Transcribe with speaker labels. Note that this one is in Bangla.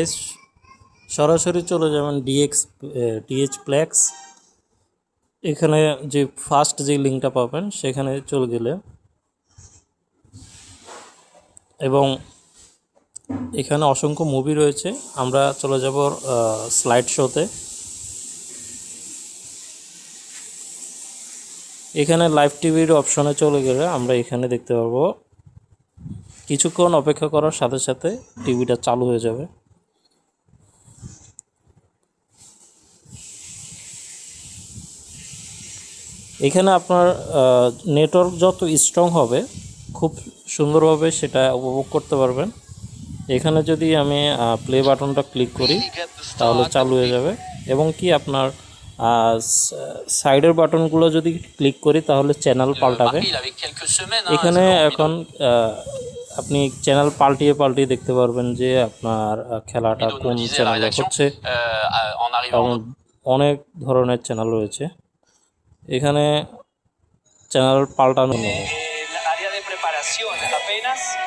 Speaker 1: গাইস সরাসরি চলে যাবেন টিএইচ প্লেক্স। এখানে যে ফার্স্ট যে লিঙ্কটা পাবেন সেখানে চলে গেলে এবং এখানে অসংখ্য মুভি রয়েছে। আমরা চলে যাব স্লাইড শোতে। এখানে লাইভ টিভির অপশনে চলে গেলে আমরা এখানে দেখতে পারবো কিছুক্ষণ অপেক্ষা করার সাথে সাথে টিভিটা চালু হয়ে যাবে। এখানে আপনার নেটওয়ার্ক যত স্ট্রং হবে খুব সুন্দরভাবে সেটা উপভোগ করতে পারবেন। এখানে যদি আমি প্লে বাটনটা ক্লিক করি তাহলে চালু হয়ে যাবে এবং কি আপনার সাইডের বাটনগুলো যদি ক্লিক করি তাহলে চ্যানেল পাল্টাবে। এখানে এখন আপনি চ্যানেল পাল্টিয়ে দেখতে পারবেন যে আপনার খেলাটা কোন চ্যানেলে হচ্ছে। অনেক ধরনের চ্যানেল রয়েছে এখানে চ্যানেল পাল্টানো।